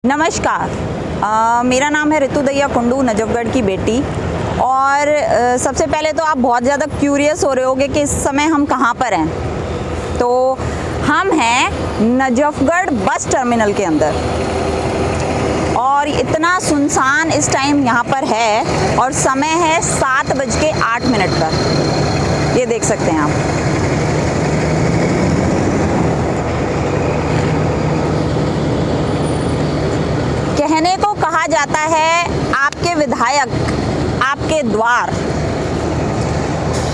नमस्कार, मेरा नाम है ऋतु दैया कुंडू, नजफगढ़ की बेटी। और सबसे पहले तो आप बहुत ज़्यादा क्यूरियस हो रहे होगे कि इस समय हम कहाँ पर हैं। तो हम हैं नजफगढ़ बस टर्मिनल के अंदर और इतना सुनसान इस टाइम यहाँ पर है और समय है 7:08 का। ये देख सकते हैं आप। कहने को कहा जाता है आपके विधायक आपके द्वार।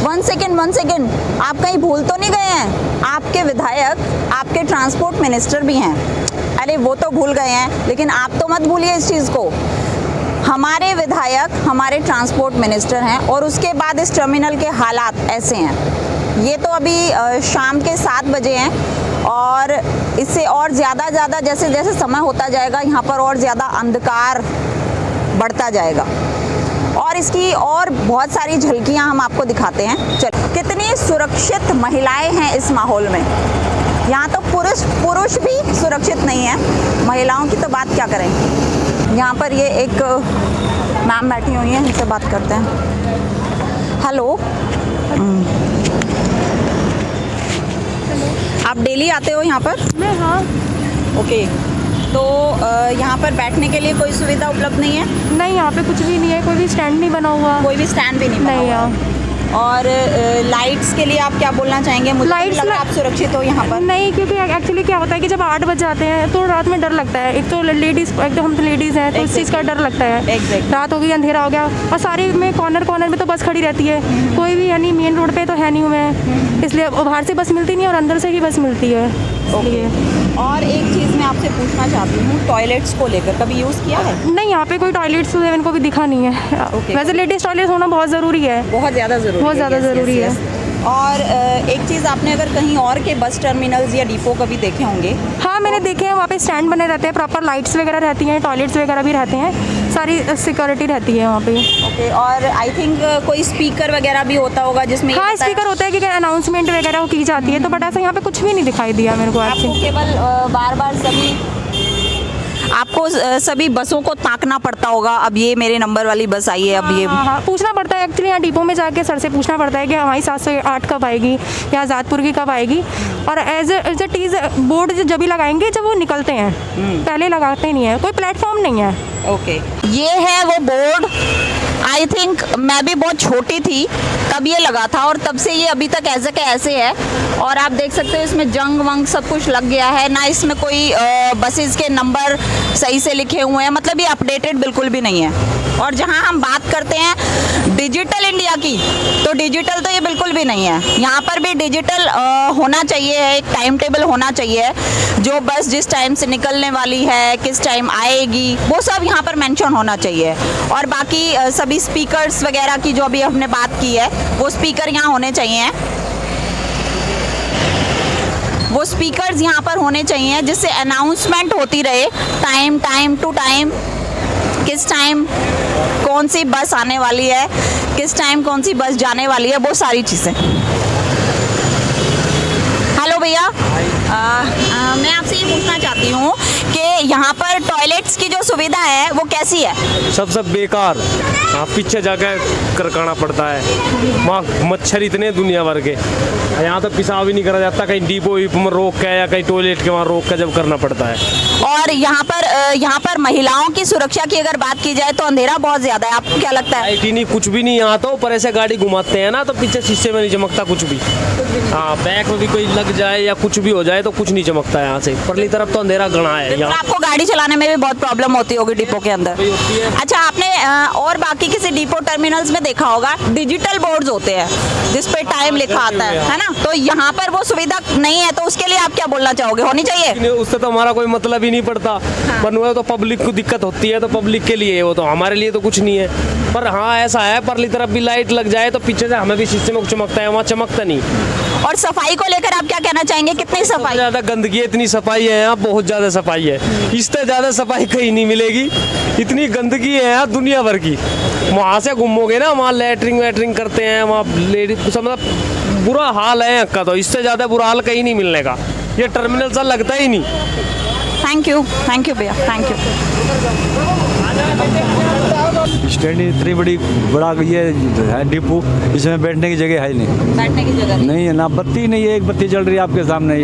वन सेकेंड, आप कहीं भूल तो नहीं गए हैं? आपके विधायक आपके ट्रांसपोर्ट मिनिस्टर भी हैं। अरे वो तो भूल गए हैं, लेकिन आप तो मत भूलिए इस चीज़ को। हमारे विधायक हमारे ट्रांसपोर्ट मिनिस्टर हैं और उसके बाद इस टर्मिनल के हालात ऐसे हैं। ये तो अभी शाम के 7 बजे हैं और इससे और ज़्यादा जैसे जैसे समय होता जाएगा यहाँ पर और ज़्यादा अंधकार बढ़ता जाएगा और इसकी और बहुत सारी झलकियाँ हम आपको दिखाते हैं। चल, कितनी सुरक्षित महिलाएं हैं इस माहौल में। यहाँ तो पुरुष भी सुरक्षित नहीं है, महिलाओं की तो बात क्या करें। यहाँ पर ये एक मैम बैठी हुई हैं, इनसे बात करते हैं। हेलो, आप डेली आते हो यहाँ पर? मैं हाँ। ओके, तो यहाँ पर बैठने के लिए कोई सुविधा उपलब्ध नहीं है? नहीं, यहाँ पे कुछ भी नहीं है, कोई भी स्टैंड नहीं बना हुआ। कोई भी स्टैंड भी नहीं बना नहीं हुआ। यहाँ। और लाइट्स के लिए आप क्या बोलना चाहेंगे? मुझे लाइट्स लग रहा है आप सुरक्षित हो यहाँ पर। नहीं, क्योंकि एक्चुअली क्या होता है कि जब 8 बज जाते हैं तो रात में डर लगता है। एक तो लेडीज़, एक तो हम तो लेडीज़ हैं, तो इस चीज़ का डर लगता है। रात हो गई, अंधेरा हो गया और सारे में कॉर्नर में तो बस खड़ी रहती है। कोई भी यानी मेन रोड पे तो है नहीं हूँ मैं, इसलिए बाहर से बस मिलती नहीं और अंदर से ही बस मिलती है। ओके। और एक चीज़ मैं आपसे पूछना चाहती हूँ, टॉयलेट्स को लेकर कभी यूज़ किया है? नहीं, यहाँ पे कोई टॉयलेट्स तो इनको भी दिखा नहीं है। वैसे लेडीज़ टॉयलेट होना बहुत ज़रूरी है, बहुत ज़्यादा ज़रूरी है। और एक चीज़, आपने अगर कहीं और के बस टर्मिनल्स या डिपो कभी देखे होंगे? हाँ, मैंने देखे हैं, वहाँ पे स्टैंड बने रहते हैं, प्रॉपर लाइट्स वगैरह रहती हैं, टॉयलेट्स वगैरह भी रहते हैं, सारी सिक्योरिटी रहती है वहाँ पे। ओके। और आई थिंक कोई स्पीकर वगैरह भी होता होगा जिसमें? हाँ, स्पीकर होता है कि अनाउंसमेंट वगैरह की जाती है, तो बट ऐसा यहाँ पे कुछ भी नहीं दिखाई दिया मेरे को। आपको केवल आपको सभी बसों को ताकना पड़ता होगा। अब ये मेरे नंबर वाली बस आई है, अब ये हाँ, पूछना पड़ता है एक्चुअली। यहाँ डिपो में जाके सर से पूछना पड़ता है कि हमारी 708 कब आएगी या आज़ादपुर की कब आएगी। और एज ए टीज बोर्ड जब भी लगाएंगे जब वो निकलते हैं, पहले लगाते नहीं है, कोई प्लेटफॉर्म नहीं है। ओके। ये है वो बोर्ड। आई थिंक मैं भी बहुत छोटी थी तब ये लगा था और तब से ये अभी तक ऐसे के ऐसे है। और आप देख सकते हो इसमें जंग वंग सब कुछ लग गया है ना, इसमें कोई बसेस के नंबर सही से लिखे हुए हैं, मतलब ये अपडेटेड बिल्कुल भी नहीं है। और जहां हम बात करते हैं डिजिटल इंडिया की, तो डिजिटल तो ये बिल्कुल भी नहीं है। यहाँ पर भी डिजिटल होना चाहिए है, एक टाइम टेबल होना चाहिए, जो बस जिस टाइम से निकलने वाली है, किस टाइम आएगी, वो सब यहाँ पर मेंशन होना चाहिए। और बाकी सभी स्पीकर्स वगैरह की जो अभी हमने बात की है, वो स्पीकर यहाँ होने चाहिए। वो स्पीकर्स यहाँ पर होने चाहिए जिससे अनाउंसमेंट होती रहे टाइम टू टाइम, किस टाइम कौन सी बस आने वाली है, किस टाइम कौन सी बस जाने वाली है, वो सारी चीज़ें। हेलो भैया, मैं आपसे ये पूछना चाहती हूँ कि यहाँ पर टॉयलेट्स की जो सुविधा है वो कैसी है? सब बेकार। पीछे जाकर करकाना पड़ता है, वहाँ मच्छर इतने दुनिया भर के, यहाँ तो पेशाब भी नहीं करा जाता, कहीं डिपो में रोक के या कहीं टॉयलेट के वहाँ रोक के जब करना पड़ता है। और यहाँ पर महिलाओं की सुरक्षा की अगर बात की जाए तो अंधेरा बहुत ज्यादा है, आपको क्या लगता है? लाइट ही नहीं, कुछ भी नहीं। यहाँ तो पर ऐसे गाड़ी घुमाते हैं ना, तो पीछे शीशे में नहीं चमकता कुछ भी। हाँ, बैक में भी कोई लग जाए या कुछ भी हो जाए तो कुछ नहीं चमकता है यहाँ से। परली तरफ तो अंधेरा घना है। यहाँ आपको गाड़ी चलाने में भी बहुत प्रॉब्लम होती होगी डिपो के अंदर। अच्छा, आपने और बाकी किसी डिपो टर्मिनल्स में देखा होगा डिजिटल बोर्ड्स होते हैं जिसपे टाइम लिखा आता है ना, तो यहाँ पर वो सुविधा नहीं है, तो उसके लिए आप क्या बोलना चाहोगे? होनी चाहिए? उससे तो हमारा कोई मतलब ही नहीं पड़ता। पर वो तो पब्लिक को दिक्कत होती है, तो पब्लिक के लिए, वो तो हमारे लिए तो कुछ नहीं है। पर हाँ, ऐसा है, परली तरफ भी लाइट लग जाए तो पीछे से हमें भी शीशे में चमकता है, वहाँ चमकता नहीं। और सफाई को लेकर आप क्या कहना चाहेंगे? कितनी सफाई? ज्यादा गंदगी है, इतनी सफाई है यहाँ, बहुत ज्यादा सफाई है। इससे ज्यादा सफाई कहीं नहीं मिलेगी। इतनी गंदगी है यहाँ दुनिया भर की। वहाँ से घूमोगे ना, वहाँ लेटरिंग वेटरिंग करते हैं, वहाँ लेडीज, मतलब बुरा हाल है यहाँ का। तो इससे ज्यादा बुरा हाल कहीं नहीं मिलने का। ये टर्मिनल सा लगता ही नहीं। थैंक यू भैया, थैंक यू। स्टैंड इतनी बड़ा ये है डिपो, इसमें बैठने की जगह है नहीं। बैठने की जगह नहीं है ना, बत्ती नहीं है, एक बत्ती जल रही है आपके सामने,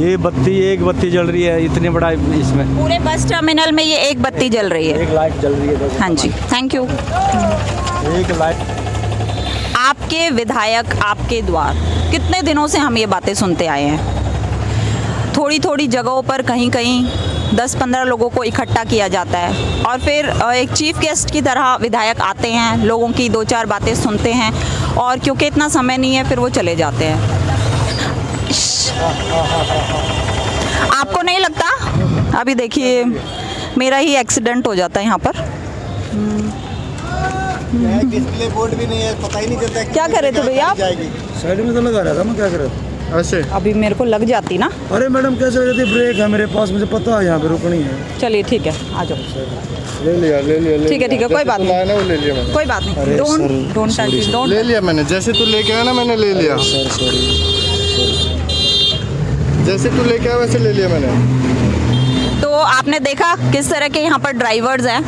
ये बत्ती एक बत्ती जल रही है, इतने बड़ा इसमें पूरे बस टर्मिनल में ये एक बत्ती जल रही है। एक लाइट जल रही है बस। हाँ जी, थैंक यू। एक लाइट। आपके विधायक आपके द्वार, कितने दिनों से हम ये बातें सुनते आए हैं। थोड़ी थोड़ी जगहों पर कहीं कहीं 10-15 लोगों को इकट्ठा किया जाता है और फिर एक चीफ गेस्ट की तरह विधायक आते हैं, लोगों की 2-4 बातें सुनते हैं और क्योंकि इतना समय नहीं है फिर वो चले जाते हैं। आपको नहीं लगता? अभी देखिए मेरा ही एक्सीडेंट हो जाता है यहाँ पर। डिस्प्ले बोर्ड भी नहीं है, पता ही नहीं चलता है क्या कर रहे थे भैया आप? साइड में तो लगा रहा था, मैं क्या कर रहा था ऐसे। अभी मेरे को लग जाती ना। अरे मैडम कैसे रहती, ब्रेक है मेरे पास, मुझे पता है यहाँ पे रुकनी है। चलिए ठीक है, आ जाओ। ले लिया ठीक है, कोई बात नहीं, वो ले लिया मैंने, कोई बात नहीं। डोंट ले लिया मैंने, जैसे तू लेके आया ना मैंने ले लिया। सर सॉरी, जैसे तू लेके आया वैसे ले लिया मैंने। तो आपने देखा किस तरह के यहाँ पर ड्राइवर्स हैं।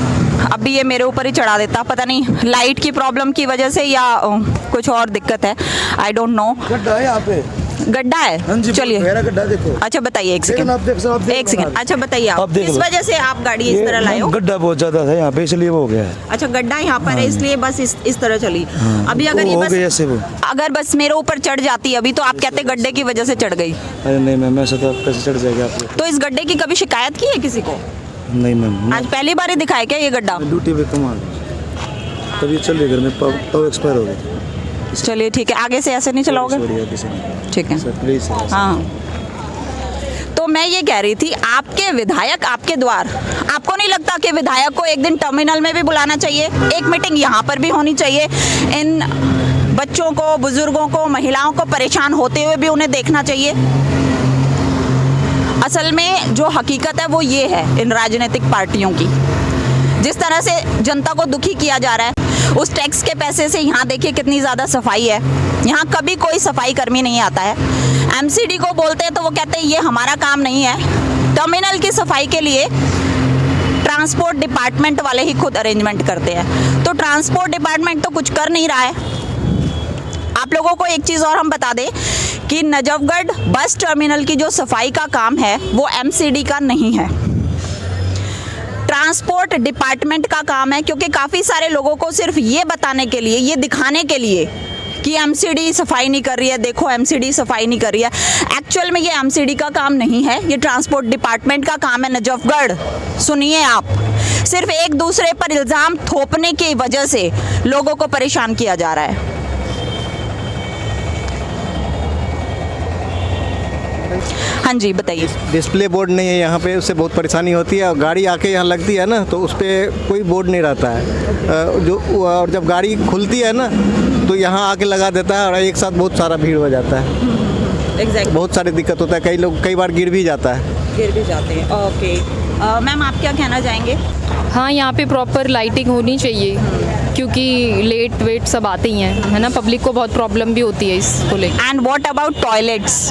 अभी ये मेरे ऊपर ही चढ़ा देता, पता नहीं लाइट की प्रॉब्लम की वजह से या कुछ और दिक्कत है, आई डोंट नो। गड्ढा है यहाँ पे, गड्ढा हाँ है, जी, चलिए। मेरा गड्ढा देखो। अच्छा बताइए, एक सेकंड, आप देख सर, एक सेकंड। अच्छा बताइए आप देख किस लो। वजह से आप गाड़ी इस तरह लाए हो? गड्ढा बहुत ज्यादा था यहाँ पे, इसलिए वो हो गया है। अच्छा गड्ढा यहाँ पर है इसलिए बस इस तरह चली। अभी अगर वो ये हो बस गया से वो। अगर बस मेरे ऊपर चढ़ जाती अभी तो आप कहते गड्ढे की वजह से चढ़ गई। अरे नहीं मैम, ऐसा तो कैसे चढ़ जाएगा आप लोग? तो इस गड्ढे की कभी शिकायत की है किसी को? नहीं मैम, आज पहली बार ही दिखाया क्या ये गड्ढा? ड्यूटी पे कमाल, तभी चल रही घर में, पावर एक्सपायर हो गई। चलिए ठीक है, आगे से ऐसे नहीं चलाओगे? ठीक है, सर प्लीज। हाँ। तो मैं ये कह रही थी, आपके विधायक आपके द्वार, आपको नहीं लगता कि विधायक को एक दिन टर्मिनल में भी बुलाना चाहिए, एक मीटिंग यहाँ पर भी होनी चाहिए, इन बच्चों को, बुजुर्गों को, महिलाओं को परेशान होते हुए भी उन्हें देखना चाहिए? असल में जो हकीकत है वो ये है, इन राजनीतिक पार्टियों की जिस तरह से जनता को दुखी किया जा रहा है, उस टैक्स के पैसे से यहाँ देखिए कितनी ज़्यादा सफाई है, यहाँ कभी कोई सफाई कर्मी नहीं आता है। एमसीडी को बोलते हैं तो वो कहते हैं ये हमारा काम नहीं है। टर्मिनल की सफाई के लिए ट्रांसपोर्ट डिपार्टमेंट वाले ही खुद अरेंजमेंट करते हैं, तो ट्रांसपोर्ट डिपार्टमेंट तो कुछ कर नहीं रहा है। आप लोगों को एक चीज़ और हम बता दें कि नजफगढ़ बस टर्मिनल की जो सफाई का काम है वो एमसीडी का नहीं है, ट्रांसपोर्ट डिपार्टमेंट का काम है, क्योंकि काफ़ी सारे लोगों को सिर्फ ये बताने के लिए, ये दिखाने के लिए कि एमसीडी सफाई नहीं कर रही है, देखो एमसीडी सफाई नहीं कर रही है, एक्चुअल में ये एमसीडी का काम नहीं है, ये ट्रांसपोर्ट डिपार्टमेंट का काम है। नजफगढ़ सुनिए आप, सिर्फ एक दूसरे पर इल्ज़ाम थोपने की वजह से लोगों को परेशान किया जा रहा है। हाँ जी बताइए। डिस्प्ले बोर्ड नहीं है यहाँ पे, उससे बहुत परेशानी होती है। और गाड़ी आके यहाँ लगती है ना तो उस पर कोई बोर्ड नहीं रहता है, और जब गाड़ी खुलती है ना तो यहाँ आके लगा देता है और एक साथ बहुत सारा भीड़ हो जाता है। एग्जैक्टली, बहुत सारी दिक्कत होता है, कई बार गिर भी जाता है। गिर भी जाते हैं। ओके मैम, आप क्या कहना चाहेंगे? हाँ, यहाँ पे प्रॉपर लाइटिंग होनी चाहिए क्योंकि लेट वेट सब आते ही हैं, है ना। पब्लिक को बहुत प्रॉब्लम भी होती है इसको लेकर। And what about toilets?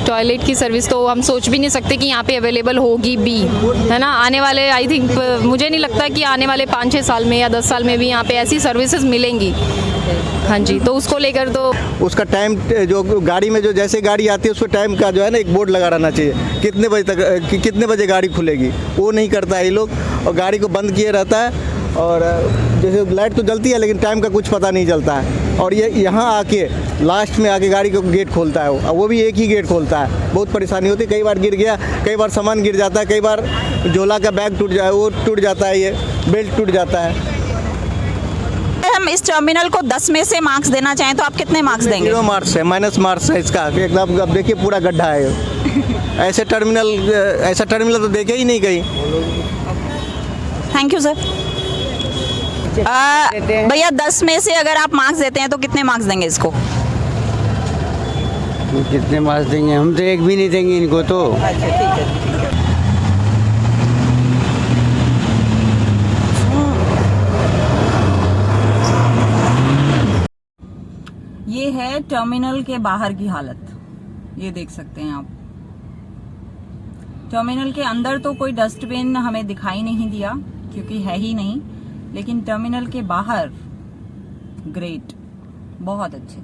Toilet की सर्विस तो हम सोच भी नहीं सकते कि यहाँ पे अवेलेबल होगी भी, है ना। आने वाले आई थिंक मुझे नहीं लगता कि आने वाले 5-6 साल में या 10 साल में भी यहाँ पे ऐसी सर्विसेज मिलेंगी। हाँ जी, तो उसको लेकर तो उसका टाइम, जो गाड़ी में जो जैसे गाड़ी आती है उसको टाइम का जो है ना एक बोर्ड लगा रहना चाहिए, कितने बजे तक कितने बजे गाड़ी खुलेगी, वो नहीं करता है ये लोग, और गाड़ी को बंद किए रहता है। और जैसे लाइट तो जलती है लेकिन टाइम का कुछ पता नहीं चलता है, और ये यहाँ आके लास्ट में आके गाड़ी को गेट खोलता है, वो भी एक ही गेट खोलता है। बहुत परेशानी होती है, कई बार गिर गया, कई बार सामान गिर जाता है, कई बार झोला का बैग टूट जाए, वो टूट जाता है, ये बेल्ट टूट जाता है। हम इस टर्मिनल को 10 में से मार्क्स देना चाहें तो आप कितने मार्क्स देंगे? 0 मार्क्स है, माइनस मार्क्स है इसका एकदम। अब देखिए पूरा गड्ढा है। ऐसा टर्मिनल तो देखे ही नहीं कहीं। Thank you sir. भैया 10 में से अगर आप मार्क्स देते हैं तो कितने मार्क्स देंगे इसको? कितने मार्क्स देंगे? हम तो एक भी नहीं देंगे इनको तो। अच्छा ठीक है। ये है टर्मिनल के बाहर की हालत, ये देख सकते हैं आप। टर्मिनल के अंदर तो कोई डस्टबिन हमें दिखाई नहीं दिया क्योंकि है ही नहीं, लेकिन टर्मिनल के बाहर ग्रेट, बहुत अच्छे।